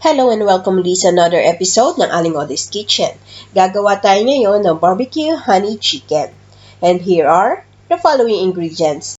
Hello and welcome ulit sa another episode ng Aling Odays Kitchen. Gagawa tayo ngayon ng barbecue honey chicken. And here are the following ingredients.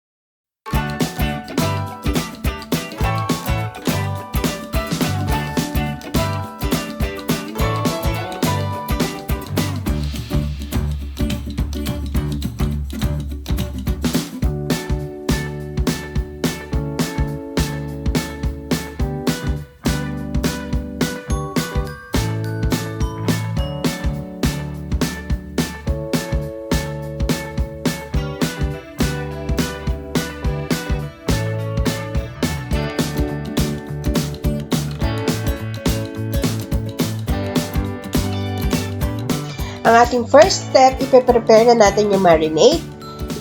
Ang ating first step, ipe-prepare na natin yung marinade.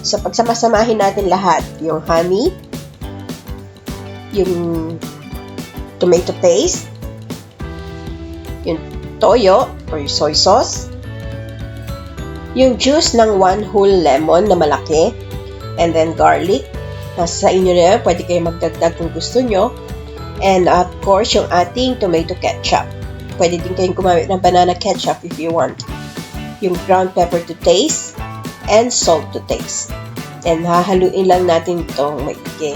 So, pagsamasamahin natin lahat, yung honey, yung tomato paste, yung toyo or yung soy sauce, yung juice ng 1 whole lemon na malaki, and then garlic. Nasa inyo na yan, pwede kayo magdagdag kung gusto nyo. And of course, yung ating tomato ketchup. Pwede din kayong gumamit ng banana ketchup if you want. Yung ground pepper to taste, and salt to taste. And hahaluin lang natin itong maigi.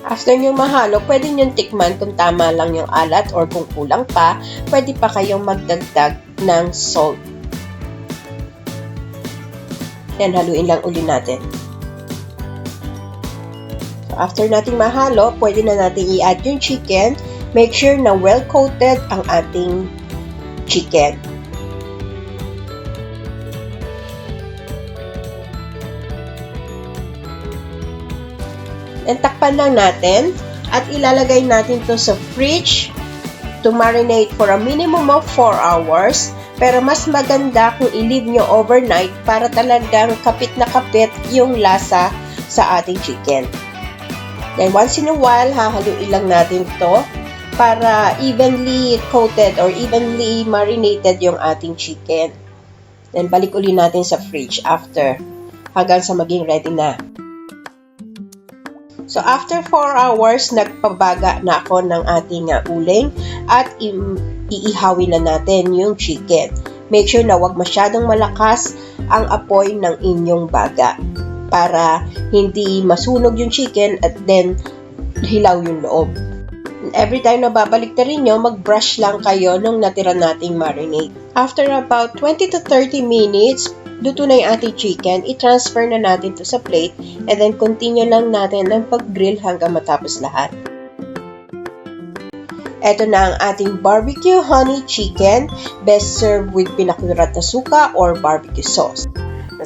After nyo mahalo, pwede nyo tikman kung tama lang yung alat or kung kulang pa, pwede pa kayong magdagdag ng salt. Yan, haluin lang uli natin. So, after nating mahalo, pwede na natin i-add yung chicken. Make sure na well-coated ang ating chicken. And takpan lang natin at ilalagay natin to sa fridge to marinate for a minimum of 4 hours. Pero mas maganda kung i-leave nyo overnight para talagang kapit na kapit yung lasa sa ating chicken. Then once in a while, hahaluin lang natin to para evenly coated or evenly marinated yung ating chicken. Then, balik uli natin sa fridge after hanggang sa maging ready na. So, after 4 hours, nagpabaga na ako ng ating uling at iihawin na natin yung chicken. Make sure na wag masyadong malakas ang apoy ng inyong baga para hindi masunog yung chicken at then hilaw yung loob. Every time na babalik na rin nyo, mag-brush lang kayo nung natira nating marinade. After about 20 to 30 minutes, luto na yung ating chicken, i-transfer na natin to sa plate, and then continue lang natin ang pag-grill hanggang matapos lahat. Ito na ang ating barbecue honey chicken, best served with pinakurat na suka or barbecue sauce.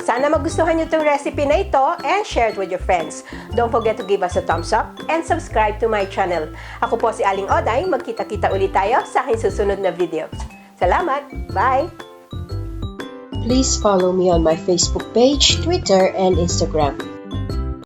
Sana magustuhan nyo itong recipe na ito and share it with your friends. Don't forget to give us a thumbs up and subscribe to my channel. Ako po si Aling Oday. Magkita-kita ulit tayo sa aking susunod na video. Salamat! Bye! Please follow me on my Facebook page, Twitter, and Instagram.